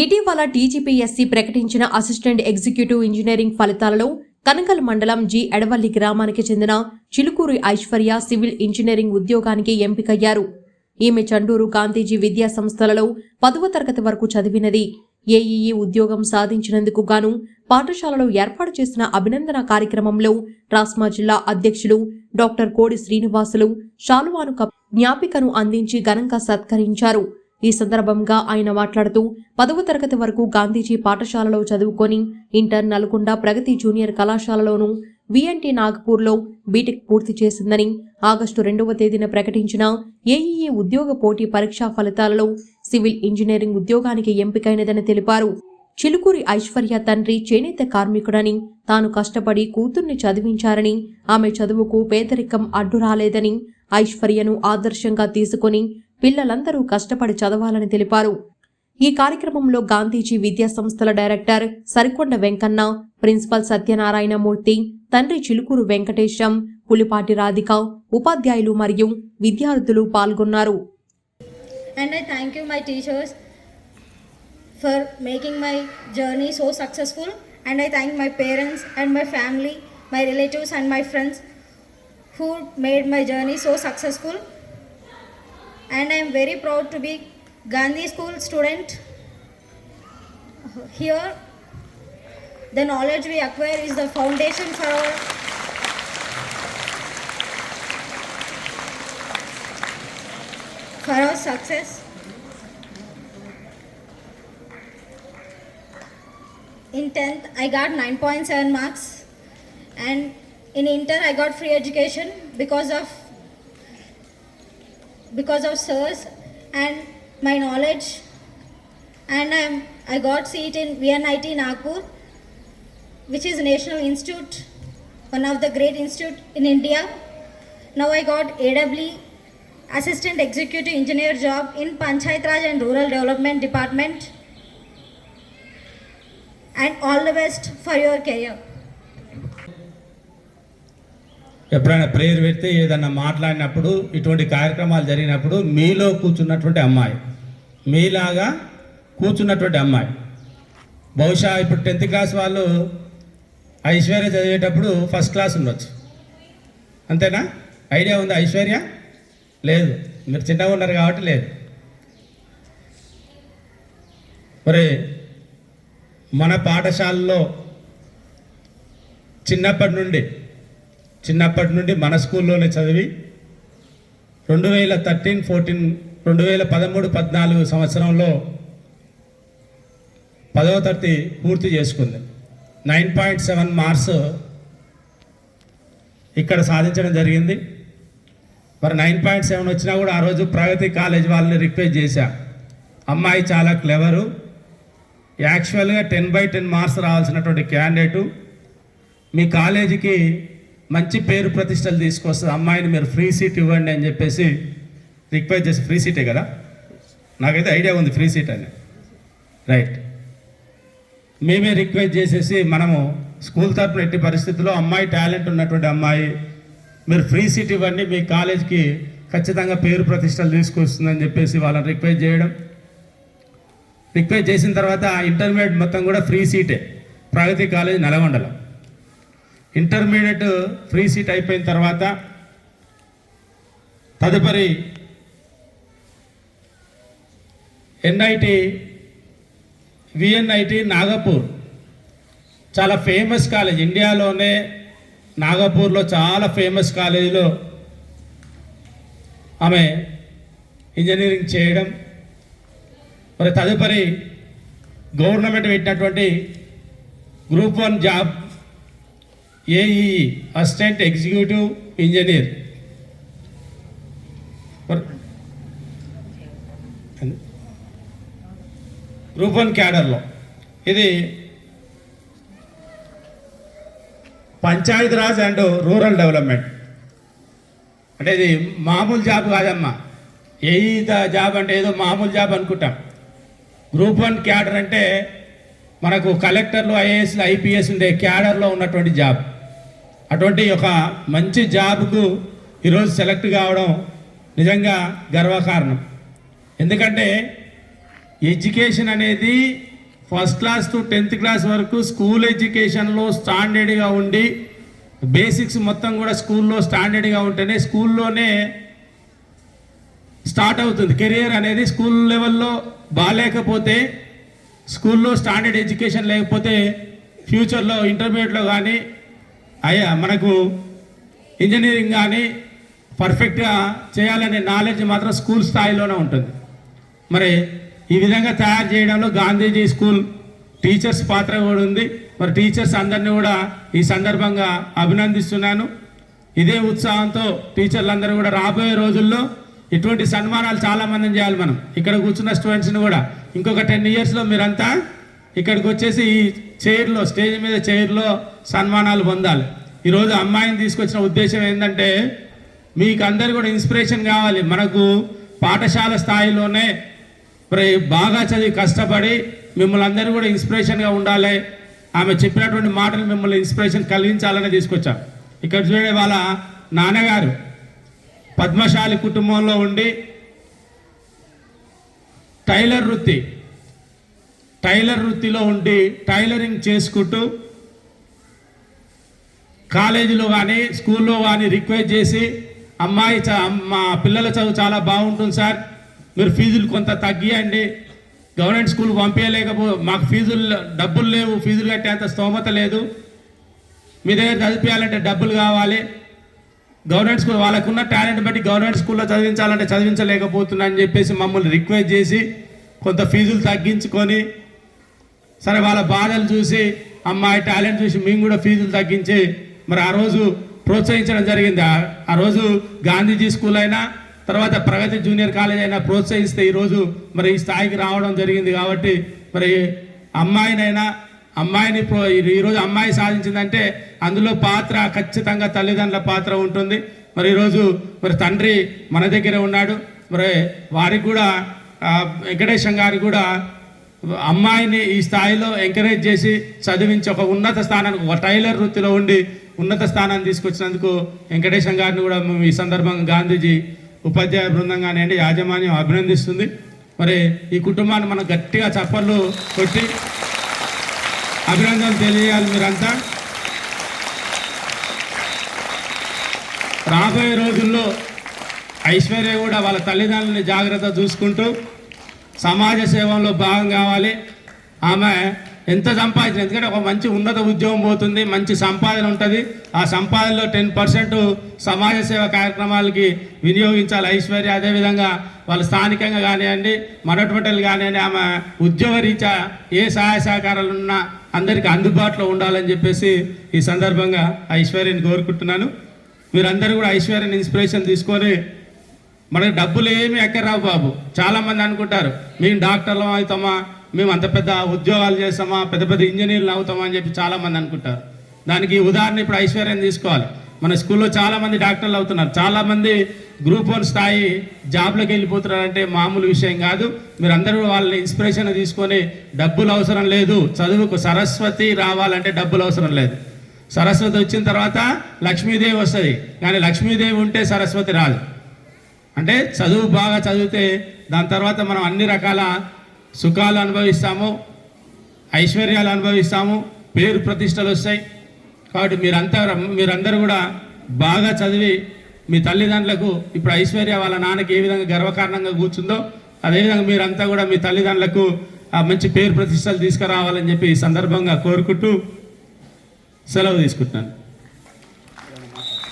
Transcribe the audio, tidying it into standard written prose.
ఇటీవల టీజీపీఎస్సీ ప్రకటించిన assistant executive engineering ఫలితాలలో కనకల్ మండలం జి ఎడవల్లి గ్రామానికి చెందిన చిలుకూరి ఐశ్వర్య సివిల్ ఇంజనీరింగ్ ఉద్యోగానికి ఎంపికయ్యారు. ఈమె చండూరు గాంధీజీ విద్యా సంస్థలలో 10వ తరగతి వరకు చదివినది. ఏఈఈ ఉద్యోగం సాధించినందుకు గాను పాఠశాలలో ఏర్పాటు చేసిన అభినందన కార్యక్రమంలో రాస్మా జిల్లా అధ్యక్షులు డాక్టర్ కోడి శ్రీనివాసులు శాలువాను జ్ఞాపికను అందించి ఘనంగా సత్కరించారు. ఈ సందర్భంగా ఆయన మాట్లాడుతూ 10వ తరగతి వరకు గాంధీజీ పాఠశాలలో చదువుకొని ఇంటర్ నల్గొండ ప్రగతి జూనియర్ కళాశాలలోను విఎన్టీ నాగపూర్లో బీటెక్ పూర్తి చేసిందని, ఆగస్టు 2వ తేదీన ప్రకటించిన ఏఈఈ ఉద్యోగ పోటీ పరీక్షా ఫలితాలలో సివిల్ ఇంజనీరింగ్ ఉద్యోగానికి ఎంపికైనదని తెలిపారు. చిలుకూరి ఐశ్వర్య తండ్రి చేనేత కార్మికుడని, తాను కష్టపడి కూతుర్ని చదివించారని, ఆమె చదువుకు పేదరికం అడ్డు రాలేదని, ఐశ్వర్యను ఆదర్శంగా తీసుకొని పిల్లలందరూ కష్టపడి చదవాలని తెలిపారు. ఈ కార్యక్రమంలో గాంధీజీ విద్యా సంస్థల డైరెక్టర్ సరికొండ వెంకన్న, ప్రిన్సిపల్ సత్యనారాయణమూర్తి, తండ్రి చిలుకూరు వెంకటేశం, పులిపాటి రాధిక, ఉపాధ్యాయులు మరియు విద్యార్థులు పాల్గొన్నారు. And I thank you my teachers for making my journey so successful, and I thank my parents and my family, my relatives and my friends who made my journey so successful. And I am very proud to be Gandhi School student. Here the knowledge we acquire is the foundation for our success. In 10th I got 9.7 marks, and in inter I got free education because of sirs and my knowledge, and I got seat in VNIT Nagpur, which is National Institute, one of the great institute in India. Now I got AWE Assistant Executive Engineer job in Panchayat Raj and Rural Development Department, and all the best for your career. ఎప్పుడైనా prayer పెడితే ఏదన్నా మాట్లాడినప్పుడు ఇటువంటి కార్యక్రమాలు జరిగినప్పుడు మీలో కూర్చున్నటువంటి అమ్మాయి, మీలాగా కూర్చున్నటువంటి అమ్మాయి, బహుశా ఇప్పుడు 10th క్లాస్ వాళ్ళు ఐశ్వర్య చదివేటప్పుడు ఫస్ట్ క్లాస్ ఉండొచ్చు, అంతేనా? ఐడియా ఉందా? ఐశ్వర్య లేదు, మీరు చిన్నగా ఉన్నారు కాబట్టి లేదు. మరి మన పాఠశాలలో చిన్నప్పటి నుండి మన స్కూల్లోనే చదివి 2013-14 సంవత్సరంలో 10వ తరగతి పూర్తి చేసుకుంది. 9.7 మార్క్స్ ఇక్కడ సాధించడం జరిగింది. మరి 9.7 వచ్చినా కూడా ఆ రోజు ప్రగతి కాలేజ్ వాళ్ళని రిక్వెస్ట్ చేశా, అమ్మాయి చాలా క్లెవరు, యాక్చువల్గా 10/10 మార్క్స్ రావాల్సినటువంటి క్యాండిడేటు, మీ కాలేజీకి మంచి పేరు ప్రతిష్టలు తీసుకొస్తుంది, అమ్మాయిని మీరు ఫ్రీ సీట్ ఇవ్వండి అని చెప్పేసి రిక్వెస్ట్ చేసి, ఫ్రీ సీటే కదా, నాకైతే ఐడియా ఉంది ఫ్రీ సీట్ అని, రైట్, మేమే రిక్వెస్ట్ చేసేసి మనము స్కూల్ తరపున ఎట్టి పరిస్థితుల్లో అమ్మాయి టాలెంట్ ఉన్నటువంటి అమ్మాయి మీరు ఫ్రీ సీట్ ఇవ్వండి, మీ కాలేజ్కి ఖచ్చితంగా పేరు ప్రతిష్టలు తీసుకొస్తుందని చెప్పేసి వాళ్ళని రిక్వెస్ట్ చేసిన తర్వాత ఇంటర్మీడియట్ మొత్తం కూడా ఫ్రీ సీటే, ప్రగతి కాలేజ్ నల్గొండలో. ఇంటర్మీడియట్ ఫ్రీ సీట్ అయిపోయిన తర్వాత తదుపరి విఎన్ఐటి నాగపూర్, చాలా ఫేమస్ కాలేజ్, ఇండియాలోనే నాగపూర్లో చాలా ఫేమస్ కాలేజీలో ఆమె ఇంజనీరింగ్ చేయడం. మరి తదుపరి గవర్నమెంట్ పెట్టినటువంటి group 1 job AEE assistant executive engineer, group 1 క్యాడర్లో, ఇది Panchayat Raj and rural development. అంటే ఇది మామూలు జాబ్ కాదమ్మా, ఏఈ జాబ్ అంటే ఏదో మామూలు జాబ్ అనుకుంటాం. గ్రూప్ 1 క్యాడర్ అంటే మనకు కలెక్టర్లు, ఐఏఎస్లు, ఐపీఎస్ ఉండే క్యాడర్లో ఉన్నటువంటి జాబ్. అటువంటి ఒక మంచి జాబ్కు ఈరోజు సెలెక్ట్ కావడం నిజంగా గర్వకారణం. ఎందుకంటే ఎడ్యుకేషన్ అనేది first class to 10th class వరకు స్కూల్ ఎడ్యుకేషన్లో స్టాండర్డ్గా ఉండి బేసిక్స్ మొత్తం కూడా స్కూల్లో స్టాండర్డ్గా ఉంటేనే స్కూల్లోనే స్టార్ట్ అవుతుంది కెరియర్ అనేది. స్కూల్ లెవెల్లో బాగాలేకపోతే, స్కూల్లో స్టాండర్డ్ ఎడ్యుకేషన్ లేకపోతే ఫ్యూచర్లో ఇంటర్మీడియట్లో కానీ మనకు ఇంజనీరింగ్ కానీ పర్ఫెక్ట్గా చేయాలనే నాలెడ్జ్ మాత్రం స్కూల్ స్థాయిలోనే ఉంటుంది. మరి ఈ విధంగా తయారు చేయడంలో గాంధీజీ స్కూల్ టీచర్స్ పాత్ర కూడా ఉంది. మరి టీచర్స్ అందరినీ కూడా ఈ సందర్భంగా అభినందిస్తున్నాను. ఇదే ఉత్సాహంతో టీచర్లందరూ కూడా రాబోయే రోజుల్లో ఇటువంటి సన్మానాలు చాలామందిని చేయాలి. మనం ఇక్కడ కూర్చున్న స్టూడెంట్స్ని కూడా ఇంకొక 10 ఇయర్స్లో మీరంతా ఇక్కడికి వచ్చేసి ఈ చైర్లో, స్టేజ్ మీద చైర్లో సన్మానాలు పొందాలి. ఈరోజు అమ్మాయిని తీసుకొచ్చిన ఉద్దేశం ఏంటంటే మీకు అందరు కూడా ఇన్స్పిరేషన్ కావాలి. మనకు పాఠశాల స్థాయిలోనే మరి బాగా చదివి కష్టపడి మిమ్మల్ని అందరూ కూడా ఇన్స్పిరేషన్గా ఉండాలి. ఆమె చెప్పినటువంటి మాటలు మిమ్మల్ని ఇన్స్పిరేషన్ కలిగించాలని తీసుకొచ్చాం. ఇక్కడ చూడే వాళ్ళ నాన్నగారు పద్మశాలి కుటుంబంలో ఉండి టైలర్ వృత్తిలో ఉండి టైలరింగ్ చేసుకుంటూ కాలేజీలో కానీ స్కూల్లో కానీ రిక్వెస్ట్ చేసి మా పిల్లల చదువు చాలా బాగుంటుంది సార్, మీరు ఫీజులు కొంత తగ్గియండి, గవర్నమెంట్ స్కూల్ మాకు డబ్బులు లేవు, ఫీజులు కట్టేంత స్తోమత లేదు, మీ దగ్గర చదివించాలంటే డబ్బులు కావాలి, గవర్నమెంట్ స్కూల్ వాళ్ళకున్న టాలెంట్ బట్టి గవర్నమెంట్ స్కూల్లో చదివించాలంటే చదివించలేకపోతున్నా అని చెప్పేసి మమ్మల్ని రిక్వెస్ట్ చేసి కొంత ఫీజులు తగ్గించుకొని, సరే వాళ్ళ బాధలు చూసి అమ్మాయి టాలెంట్ చూసి మేము కూడా ఫీజులు తగ్గించి మరి ఆ రోజు ప్రోత్సహించడం జరిగింది. ఆ రోజు గాంధీజీ స్కూల్ అయినా తర్వాత ప్రగతి జూనియర్ కాలేజ్ అయినా ప్రోత్సహిస్తే ఈరోజు మరి ఈ స్థాయికి రావడం జరిగింది. కాబట్టి మరి అమ్మాయిని ఈరోజు అమ్మాయి సాధించిందంటే అందులో పాత్ర ఖచ్చితంగా తల్లిదండ్రుల పాత్ర ఉంటుంది. మరి ఈరోజు మరి తండ్రి మన దగ్గరే ఉన్నాడు. మరి వారికి కూడా వెంకటేశం గారికి కూడా అమ్మాయిని ఈ స్థాయిలో ఎంకరేజ్ చేసి చదివించి ఒక ఉన్నత స్థానానికి, ఒక టైలర్ వృత్తిలో ఉండి ఉన్నత స్థానాన్ని తీసుకొచ్చినందుకు వెంకటేశం గారిని కూడా మేము ఈ సందర్భంగా గాంధీజీ ఉపాధ్యాయ బృందం కానివ్వండి యాజమాన్యం అభినందిస్తుంది. మరి ఈ కుటుంబాన్ని మనం గట్టిగా చప్పట్లు కొట్టి అభినందనలు తెలియజేయాలి. మీరంతా రాబోయే రోజుల్లో ఐశ్వర్య కూడా వాళ్ళ తల్లిదండ్రులని జాగ్రత్త చూసుకుంటూ సమాజ సేవలో భాగం కావాలి. ఆమె ఎంత సంపాదించిన, ఎందుకంటే ఒక మంచి ఉన్నత ఉద్యోగం పోతుంది, మంచి సంపాదన ఉంటుంది. ఆ సంపాదనలో 10% సమాజ సేవ కార్యక్రమాలకి వినియోగించాలి ఐశ్వర్య. అదేవిధంగా వాళ్ళు స్థానికంగా కానివ్వండి, మరొకటి కానివ్వండి, ఆమె ఉద్యోగ రీత్యా ఏ సహాయ సహకారాలు ఉన్నా అందరికీ అందుబాటులో ఉండాలని చెప్పేసి ఈ సందర్భంగా ఐశ్వర్యని కోరుకుంటున్నాను. మీరందరూ కూడా ఐశ్వర్యని ఇన్స్పిరేషన్ తీసుకొని, మనకి డబ్బులు ఏమి ఎక్కరావు బాబు. చాలామంది అనుకుంటారు మేము డాక్టర్లు అవుతామా, మేము అంత పెద్ద ఉద్యోగాలు చేస్తామా, పెద్ద పెద్ద ఇంజనీర్లు అవుతామా అని చెప్పి చాలామంది అనుకుంటారు. దానికి ఉదాహరణ ఇప్పుడు ఐశ్వర్యం తీసుకోవాలి. మన స్కూల్లో చాలామంది డాక్టర్లు అవుతున్నారు, చాలామంది గ్రూప్ 1 స్థాయి జాబ్లోకి వెళ్ళిపోతున్నారంటే మామూలు విషయం కాదు. మీరందరూ వాళ్ళని ఇన్స్పిరేషన్ తీసుకొని డబ్బులు అవసరం లేదు, చదువుకు సరస్వతి రావాలంటే డబ్బులు అవసరం లేదు. సరస్వతి వచ్చిన తర్వాత లక్ష్మీదేవి వస్తుంది, కానీ లక్ష్మీదేవి ఉంటే సరస్వతి రాదు. అంటే చదువు బాగా చదివితే దాని తర్వాత మనం అన్ని రకాల సుఖాలు అనుభవిస్తాము, ఐశ్వర్యాలు అనుభవిస్తాము, పేరు ప్రతిష్టలు వస్తాయి. కాబట్టి మీరందరూ కూడా బాగా చదివి మీ తల్లిదండ్రులకు, ఇప్పుడు ఐశ్వర్య వాళ్ళ నాన్నకి ఏ విధంగా గర్వకారణంగా కూర్చుందో అదేవిధంగా మీరంతా కూడా మీ తల్లిదండ్రులకు మంచి పేరు ప్రతిష్టలు తీసుకురావాలని చెప్పి ఈ సందర్భంగా కోరుకుంటూ సెలవు తీసుకుంటున్నాను.